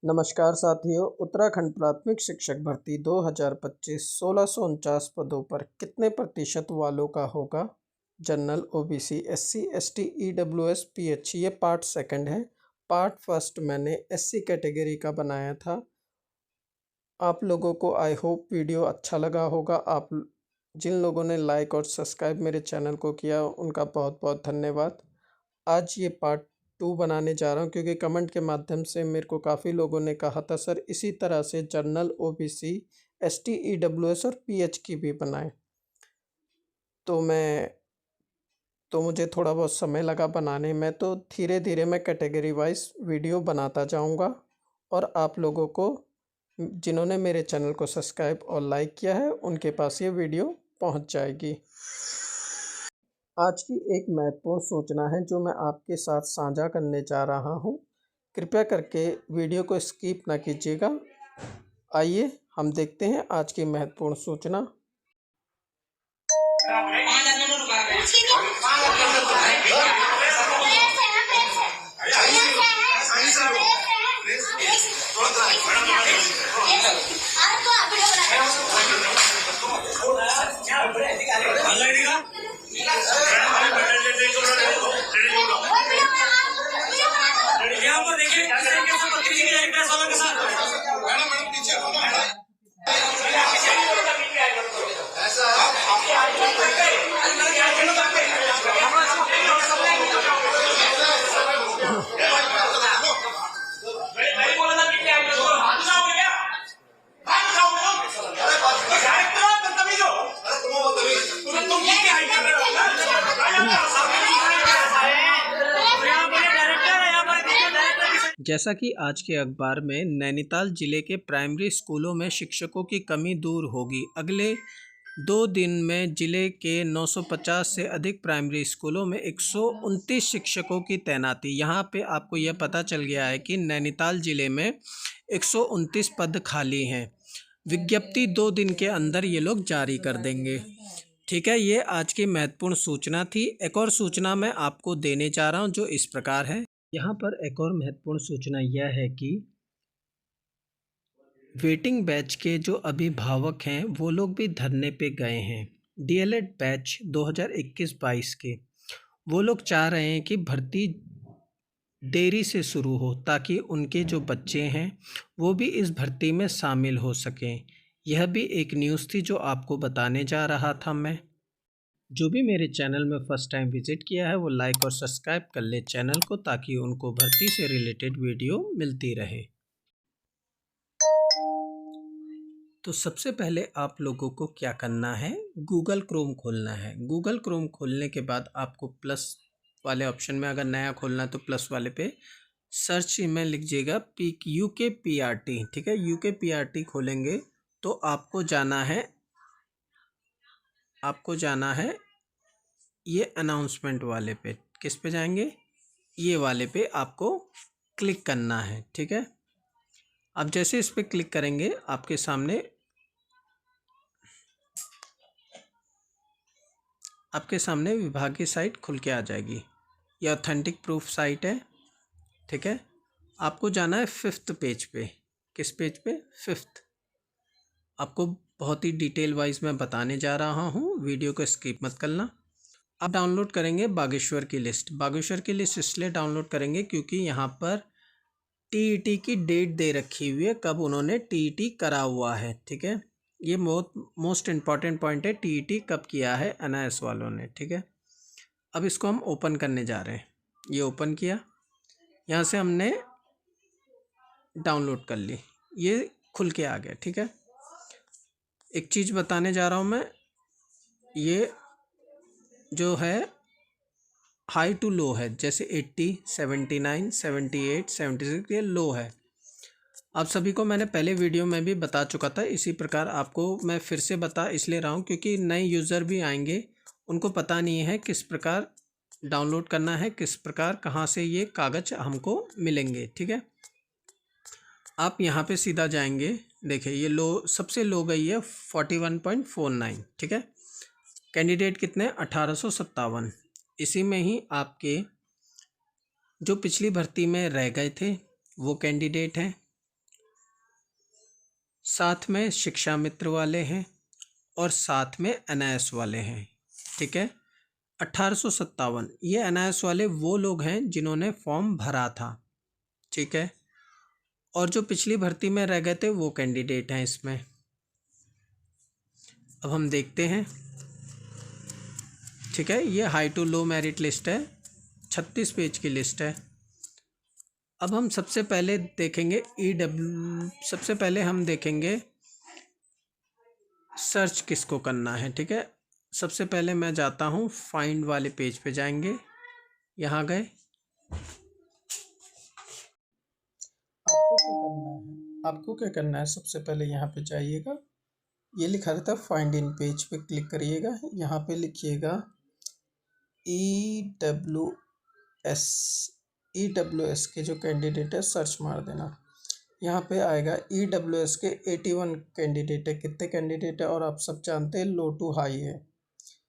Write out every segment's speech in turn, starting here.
नमस्कार साथियों। उत्तराखंड प्राथमिक शिक्षक भर्ती 2025 1649 पदों पर कितने प्रतिशत वालों का होगा? General, OBC, SC, ST, EWS, pH. ये पार्ट सेकंड है। पार्ट फर्स्ट मैंने एससी कैटेगरी का बनाया था। आप लोगों को आई होप वीडियो अच्छा लगा होगा। आप जिन लोगों ने लाइक और सब्सक्राइब मेरे चैनल को किया उनका बहुत बहुत धन्यवाद। आज ये पार्ट 2 बनाने जा रहा हूँ क्योंकि कमेंट के माध्यम से मेरे को काफ़ी लोगों ने कहा था सर इसी तरह से जनरल, ओबीसी, एसटी, ईडब्ल्यूएस और पीएच की भी बनाएं। तो मुझे थोड़ा बहुत समय लगा बनाने में। तो धीरे धीरे मैं कैटेगरी वाइज वीडियो बनाता जाऊंगा और आप लोगों को जिन्होंने मेरे चैनल को सब्सक्राइब और लाइक किया है उनके पास ये वीडियो पहुंच जाएगी। आज की एक महत्वपूर्ण सूचना है जो मैं आपके साथ साझा करने जा रहा हूं। कृपया करके वीडियो को स्किप ना कीजिएगा। आइए हम देखते हैं आज की महत्वपूर्ण सूचना। जैसा कि आज के अखबार में नैनीताल जिले के प्राइमरी स्कूलों में शिक्षकों की कमी दूर होगी। अगले 2 दिन में जिले के 950 से अधिक प्राइमरी स्कूलों में 129 शिक्षकों की तैनाती। यहाँ पे आपको यह पता चल गया है कि नैनीताल जिले में 129 पद खाली हैं। विज्ञप्ति 2 दिन के अंदर ये लोग जारी कर देंगे। ठीक है, ये आज की महत्वपूर्ण सूचना थी। एक और सूचना मैं आपको देने जा रहा हूँ जो इस प्रकार है। यहाँ पर एक और महत्वपूर्ण सूचना यह है कि वेटिंग बैच के जो अभिभावक हैं वो लोग भी धरने पे गए हैं। डीएलएड बैच 2021-22 के वो लोग चाह रहे हैं कि भर्ती देरी से शुरू हो ताकि उनके जो बच्चे हैं वो भी इस भर्ती में शामिल हो सकें। यह भी एक न्यूज़ थी जो आपको बताने जा रहा था मैं। जो भी मेरे चैनल में फर्स्ट टाइम विजिट किया है वो लाइक और सब्सक्राइब कर ले चैनल को ताकि उनको भर्ती से रिलेटेड वीडियो मिलती रहे। तो सबसे पहले आप लोगों को क्या करना है, गूगल क्रोम खोलना है। गूगल क्रोम खोलने के बाद आपको प्लस वाले ऑप्शन में अगर नया खोलना है तो प्लस वाले पे सर्च में लिखिएगा UKPRT। ठीक है, UKPRT खोलेंगे तो आपको जाना है ये अनाउंसमेंट वाले पे। किस पे जाएंगे? ये वाले पे आपको क्लिक करना है। ठीक है, अब जैसे इस पे क्लिक करेंगे आपके सामने विभाग की साइट खुल के आ जाएगी। ये ऑथेंटिक प्रूफ साइट है। ठीक है, आपको जाना है 5th पेज पे। किस पेज पे? 5th। आपको बहुत ही डिटेल वाइज मैं बताने जा रहा हूँ, वीडियो को स्किप मत करना। आप डाउनलोड करेंगे बागेश्वर की लिस्ट। बागेश्वर की लिस्ट इसलिए डाउनलोड करेंगे क्योंकि यहाँ पर टीईटी की डेट दे रखी हुई है, कब उन्होंने टीईटी करा हुआ है। ठीक है, ये मोस्ट इम्पॉर्टेंट पॉइंट है, टीईटी कब किया है एनआईएस वालों ने। ठीक है, अब इसको हम ओपन करने जा रहे हैं। ये ओपन किया, यहाँ से हमने डाउनलोड कर ली, ये खुल के आ गया। ठीक है, एक चीज़ बताने जा रहा हूँ मैं, ये जो है हाई टू लो है, जैसे 80, 79, 78, 76 ये लो है। आप सभी को मैंने पहले वीडियो में भी बता चुका था, इसी प्रकार आपको मैं फिर से बता इसलिए रहा हूँ क्योंकि नए यूज़र भी आएंगे, उनको पता नहीं है किस प्रकार डाउनलोड करना है, किस प्रकार कहाँ से ये कागज़ हमको मिलेंगे। ठीक है, आप यहाँ पे सीधा जाएंगे। देखिए ये लो, सबसे लो गई है 41.49। ठीक है, कैंडिडेट कितने? 1857। इसी में ही आपके जो पिछली भर्ती में रह गए थे वो कैंडिडेट हैं। साथ में शिक्षा मित्र वाले हैं और साथ में एनआईएस वाले हैं। ठीक है, 1857 ये एनआईएस वाले वो लोग हैं जिन्होंने फॉर्म भरा था। ठीक है, और जो पिछली भर्ती में रह गए थे वो कैंडिडेट हैं इसमें। अब हम देखते हैं। ठीक है, ये high to low merit list है, 36 पेज की लिस्ट है। अब हम सबसे पहले देखेंगे सबसे पहले हम देखेंगे सर्च किसको करना है। ठीक है, सबसे पहले मैं जाता हूँ फाइंड वाले पेज पे, जाएंगे, यहाँ गए। आपको क्या करना है, सबसे पहले यहाँ पे जाइएगा, ये लिखा रहता है फाइंड इन पेज पे क्लिक करिएगा। यहाँ पे लिखिएगा EWS के जो कैंडिडेट है सर्च मार देना। यहाँ पे आएगा EWS के 81 कैंडिडेट है। कितने कैंडिडेट है और आप सब जानते हैं लो टू हाई है।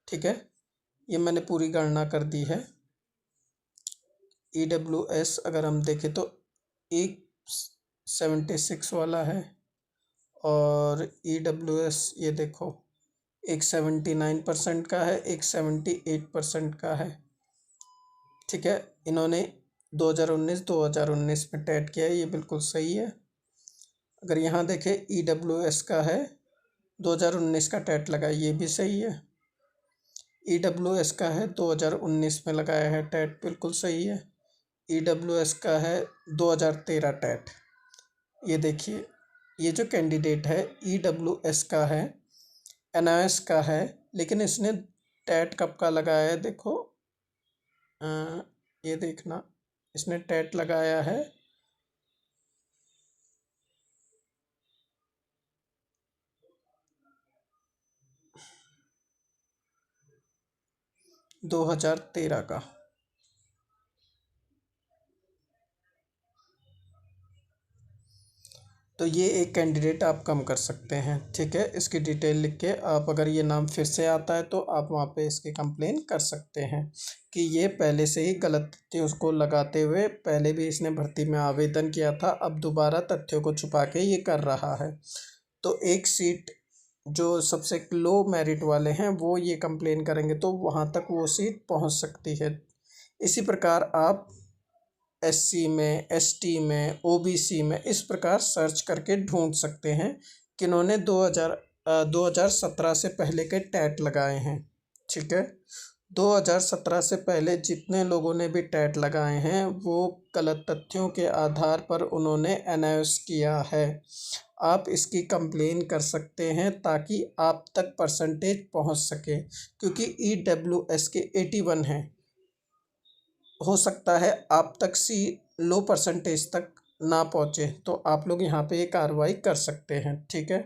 ठीक है, ये मैंने पूरी गणना कर दी है। EWS अगर हम देखें तो एक 76 वाला है और EWS ये देखो एक 79% का है, एक 78% का है। ठीक है, इन्होंने 2019 में टेट किया है, ये बिल्कुल सही है। अगर यहाँ देखें EWS का है 2019 का टेट लगा, ये भी सही है। EWS का है 2019 में लगाया है टेट, बिल्कुल सही है। EWS का है 2013 टेट। ये देखिए, ये जो कैंडिडेट है EWS का है, एनआईएस का है, लेकिन इसने टेट कब का लगाया है देखो, ये देखना, इसने टेट लगाया है 2013 का। तो ये एक कैंडिडेट आप कम कर सकते हैं। ठीक है, इसकी डिटेल लिख के आप, अगर ये नाम फिर से आता है तो आप वहाँ पे इसकी कंप्लेन कर सकते हैं कि ये पहले से ही गलत तथ्य उसको लगाते हुए, पहले भी इसने भर्ती में आवेदन किया था, अब दोबारा तथ्यों को छुपा के ये कर रहा है। तो एक सीट जो सबसे लो मेरिट वाले हैं वो ये कंप्लेन करेंगे तो वहाँ तक वो सीट पहुँच सकती है। इसी प्रकार आप SC में, ST में, OBC में इस प्रकार सर्च करके ढूंढ सकते हैं किन्होंने 2017 से पहले के टैट लगाए हैं। ठीक है, 2017 से पहले जितने लोगों ने भी टैट लगाए हैं वो गलत तथ्यों के आधार पर उन्होंने अनाउंस किया है। आप इसकी कंप्लेन कर सकते हैं ताकि आप तक परसेंटेज पहुंच सके, क्योंकि EWS के 81 हैं, हो सकता है आप तक लो परसेंटेज तक ना पहुँचे, तो आप लोग यहाँ पे ये कार्रवाई कर सकते हैं। ठीक है,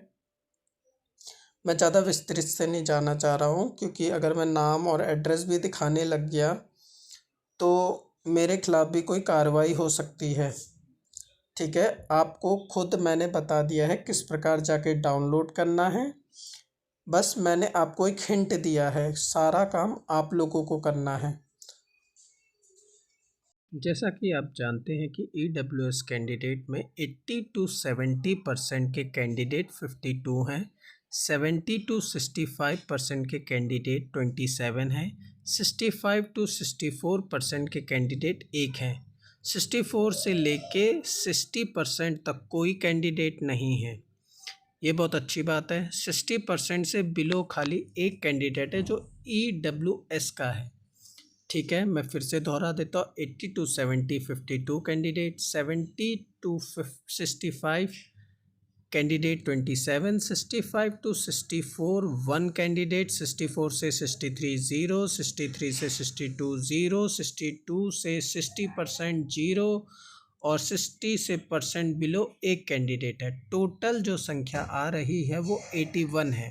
मैं ज़्यादा विस्तृत से नहीं जाना चाह रहा हूँ, क्योंकि अगर मैं नाम और एड्रेस भी दिखाने लग गया तो मेरे खिलाफ़ भी कोई कार्रवाई हो सकती है। ठीक है, आपको खुद मैंने बता दिया है किस प्रकार जाके डाउनलोड करना है, बस मैंने आपको एक हिंट दिया है, सारा काम आप लोगों को करना है। जैसा कि आप जानते हैं कि EWS कैंडिडेट में 80 to 70% के कैंडिडेट 52 हैं, 70 to 65% के कैंडिडेट 27 हैं, 65 to 64% के कैंडिडेट 1 हैं, 64 से लेके 60% तक कोई कैंडिडेट नहीं है। ये बहुत अच्छी बात है। 60% से बिलो खाली एक कैंडिडेट है जो EWS का है। ठीक है, मैं फिर से दोहरा देता हूँ, 80 to 70 52 candidate, 70 to 65 candidate 27, 65 to 64 1 candidate, 64 से 63 0, 63 से 62 0, 62 से 60% 0 और 60 से % बिलो एक कैंडिडेट है। टोटल जो संख्या आ रही है वो 81 है।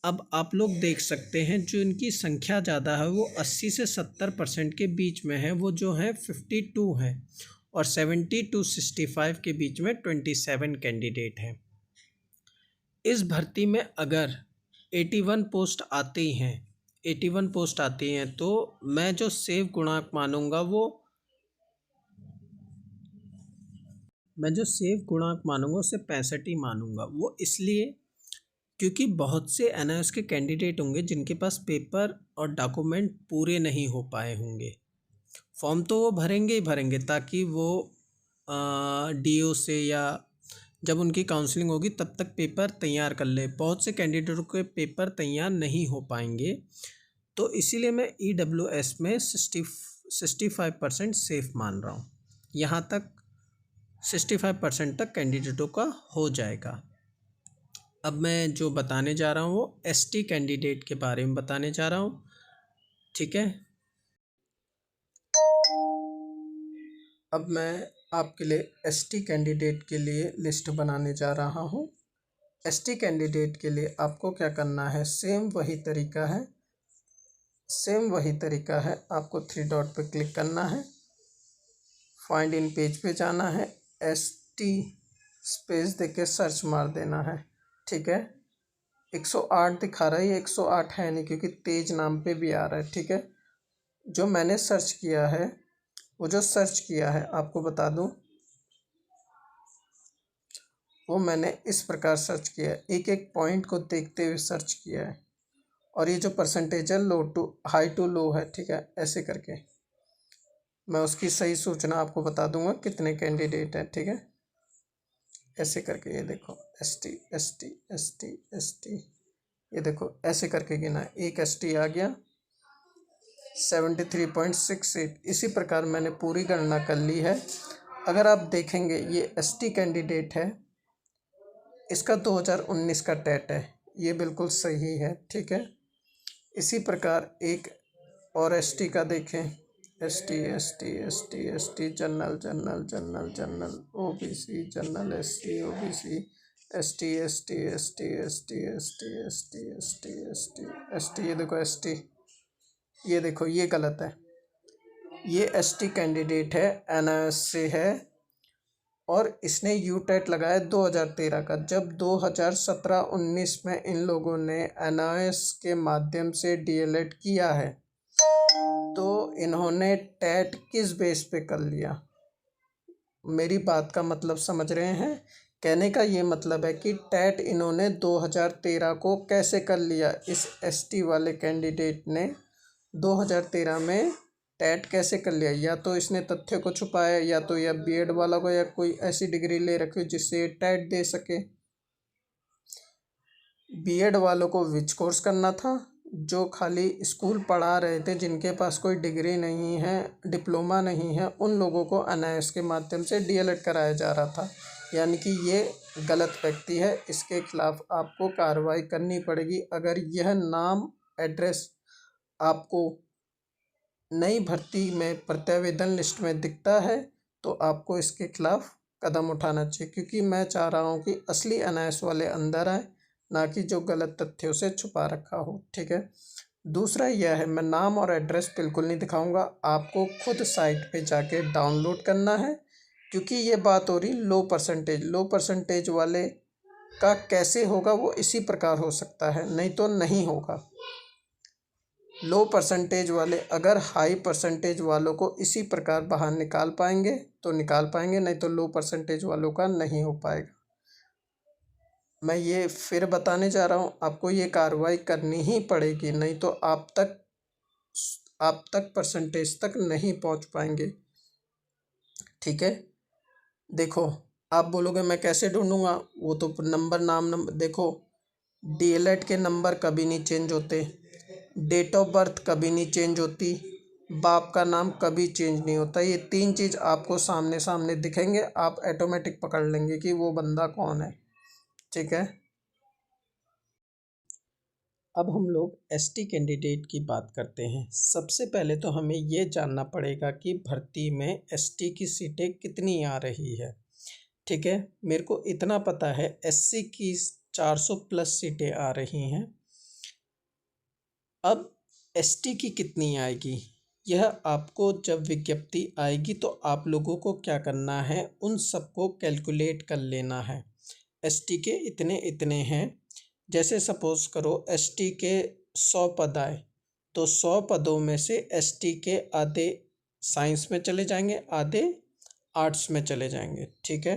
अब आप लोग देख सकते हैं जो इनकी संख्या ज़्यादा है वो 80 से 70% के बीच में है, वो जो है 52 हैं, और 70 to 65 के बीच में 27 कैंडिडेट हैं। इस भर्ती में अगर 81 पोस्ट आती हैं, 81 पोस्ट आती हैं तो मैं जो सेव गुणांक मानूंगा वो मैं जो सेव गुणांक मानूंगा उसे 65 ही मानूंगा। वो इसलिए क्योंकि बहुत से एनआईएस के कैंडिडेट होंगे जिनके पास पेपर और डॉक्यूमेंट पूरे नहीं हो पाए होंगे। फॉर्म तो वो भरेंगे ही भरेंगे ताकि वो डीओ से या जब उनकी काउंसलिंग होगी तब तक पेपर तैयार कर ले। बहुत से कैंडिडेटों के पेपर तैयार नहीं हो पाएंगे, तो इसीलिए मैं ईडब्ल्यूएस में 65% सेफ मान रहा हूँ। यहाँ तक 65% तक कैंडिडेटों का हो जाएगा। अब मैं जो बताने जा रहा हूँ वो एसटी कैंडिडेट के बारे में बताने जा रहा हूँ, ठीक है। अब मैं आपके लिए एसटी कैंडिडेट के लिए लिस्ट बनाने जा रहा हूँ। एसटी कैंडिडेट के लिए आपको क्या करना है, सेम वही तरीका है। आपको 3 डॉट पे क्लिक करना है, फाइंड इन पेज पे जाना है, एसटी स्पेस देके सर्च मार देना है, ठीक है। 108 दिखा रहा है, ये 108 है नहीं क्योंकि तेज नाम पे भी आ रहा है, ठीक है। जो मैंने सर्च किया है, वो जो सर्च किया है आपको बता दूं, वो मैंने इस प्रकार सर्च किया है, एक एक पॉइंट को देखते हुए सर्च किया है। और ये जो परसेंटेज है हाई टू लो है, ठीक है। ऐसे करके मैं उसकी सही सूचना आपको बता दूंगा कितने कैंडिडेट हैं, ठीक है। ऐसे करके ये देखो एसटी एसटी एसटी एसटी, ये देखो ऐसे करके गिना, एक एसटी आ गया 73.68। इसी प्रकार मैंने पूरी गणना कर ली है। अगर आप देखेंगे ये एसटी कैंडिडेट है, इसका 2019 का टेट है, ये बिल्कुल सही है, ठीक है। इसी प्रकार एक और एसटी का देखें, ST ST ST ST general general general general OBC general ST OBC ST ST ST ST ST ST ST ST ST, ये देखो एसटी, ये देखो ये गलत है। ये एसटी कैंडिडेट है, एनआईएस से है और इसने यूटेट लगाया 2013 का। जब 2017-19 में इन लोगों ने एनआईएस के माध्यम से डीएलएड किया है, तो इन्होंने टेट किस बेस पे कर लिया? मेरी बात का मतलब समझ रहे हैं? कहने का ये मतलब है कि टेट इन्होंने 2013 को कैसे कर लिया। इस एसटी वाले कैंडिडेट ने 2013 में टेट कैसे कर लिया? या तो इसने तथ्य को छुपाया, या तो या बीएड वाला को या कोई ऐसी डिग्री ले रखी हो जिससे टेट दे सके। बीएड वालों को विच कोर्स करना था, जो खाली स्कूल पढ़ा रहे थे, जिनके पास कोई डिग्री नहीं है, डिप्लोमा नहीं है, उन लोगों को एनआईएस के माध्यम से डीएलएड कराया जा रहा था। यानी कि ये गलत व्यक्ति है, इसके खिलाफ आपको कार्रवाई करनी पड़ेगी। अगर यह नाम एड्रेस आपको नई भर्ती में प्रत्यावेदन लिस्ट में दिखता है तो आपको इसके खिलाफ कदम उठाना चाहिए, क्योंकि मैं चाह रहा हूँ कि असली एनआईएस वाले अंदर आए, ना कि जो गलत तथ्यों से छुपा रखा हो, ठीक है। दूसरा यह है, मैं नाम और एड्रेस बिल्कुल नहीं दिखाऊंगा, आपको खुद साइट पे जाके डाउनलोड करना है, क्योंकि ये बात हो रही लो परसेंटेज वाले का कैसे होगा, वो इसी प्रकार हो सकता है, नहीं तो नहीं होगा। लो परसेंटेज वाले अगर हाई परसेंटेज वालों को इसी प्रकार बाहर निकाल पाएंगे तो निकाल पाएंगे, नहीं तो लो परसेंटेज वालों का नहीं हो पाएगा। मैं ये फिर बताने जा रहा हूँ, आपको ये कार्रवाई करनी ही पड़ेगी, नहीं तो आप तक परसेंटेज तक नहीं पहुँच पाएंगे, ठीक है। देखो आप बोलोगे मैं कैसे ढूंढूंगा, वो तो नंबर देखो, डीएलएड के नंबर कभी नहीं चेंज होते, डेट ऑफ बर्थ कभी नहीं चेंज होती, बाप का नाम कभी चेंज नहीं होता। ये 3 चीज़ आपको सामने सामने दिखेंगे, आप ऑटोमेटिक पकड़ लेंगे कि वो बंदा कौन है, ठीक है। अब हम लोग एसटी कैंडिडेट की बात करते हैं। सबसे पहले तो हमें ये जानना पड़ेगा कि भर्ती में एसटी की सीटें कितनी आ रही है, ठीक है। मेरे को इतना पता है एससी की 400 प्लस सीटें आ रही हैं। अब एसटी की कितनी आएगी, यह आपको जब विज्ञप्ति आएगी तो आप लोगों को क्या करना है, उन सबको कैलकुलेट कर लेना है। एसटी के इतने इतने हैं, जैसे सपोज करो एसटी के 100 पद आए, तो 100 पदों में से एसटी के आधे साइंस में चले जाएंगे, आधे आर्ट्स में चले जाएंगे, ठीक है।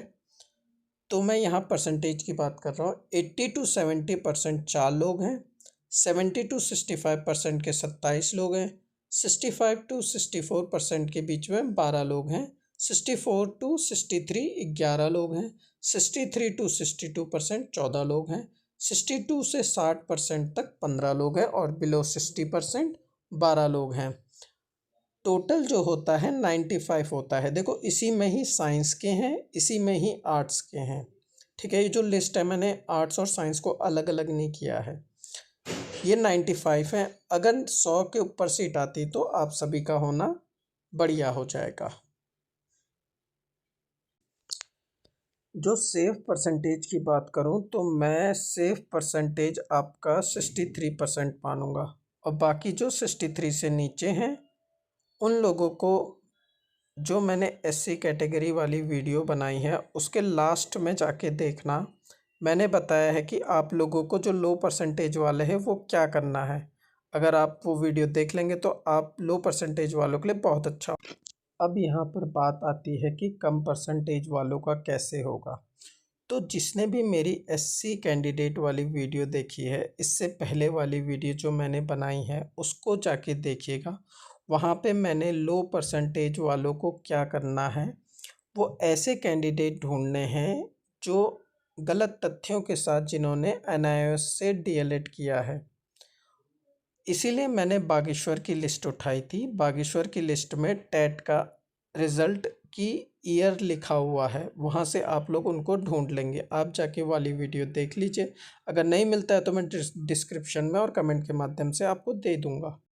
तो मैं यहाँ परसेंटेज की बात कर रहा हूँ। 80 to 70% 4 लोग हैं, 70 to 65% के 27 लोग हैं, 65 to 64% के बीच में 12 लोग हैं, 64 to 63 11 लोग हैं, 63 to 62% 14 लोग हैं, 62 से 60% तक 15 लोग हैं और बिलो 60% 12 लोग हैं। टोटल जो होता है 95 होता है। देखो इसी में ही साइंस के हैं, इसी में ही आर्ट्स के हैं। ठीक है, ये जो लिस्ट है मैंने आर्ट्स और साइंस को अलग अलग नहीं किया है। ये 95 है। अगर 100 के ऊपर सीट आती तो आप सभी का होना बढ़िया हो जाएगा। जो सेफ परसेंटेज की बात करूं तो मैं सेफ परसेंटेज आपका 63% मानूंगा, और बाकी जो 63 से नीचे हैं उन लोगों को, जो मैंने एससी कैटेगरी वाली वीडियो बनाई है उसके लास्ट में जाके देखना, मैंने बताया है कि आप लोगों को जो लो परसेंटेज वाले हैं वो क्या करना है। अगर आप वो वीडियो देख लेंगे तो आप लो परसेंटेज वालों के लिए बहुत अच्छा। अब यहाँ पर बात आती है कि कम परसेंटेज वालों का कैसे होगा। तो जिसने भी मेरी एससी कैंडिडेट वाली वीडियो देखी है, इससे पहले वाली वीडियो जो मैंने बनाई है उसको जाके देखिएगा। वहाँ पे मैंने लो परसेंटेज वालों को क्या करना है, वो ऐसे कैंडिडेट ढूंढने हैं जो गलत तथ्यों के साथ जिन्होंने एनआईओएस से डीएलएड किया है। इसीलिए मैंने बागेश्वर की लिस्ट उठाई थी। बागेश्वर की लिस्ट में टेट का रिज़ल्ट की ईयर लिखा हुआ है, वहाँ से आप लोग उनको ढूंढ लेंगे। आप जाके वाली वीडियो देख लीजिए। अगर नहीं मिलता है तो मैं डिस्क्रिप्शन में और कमेंट के माध्यम से आपको दे दूँगा।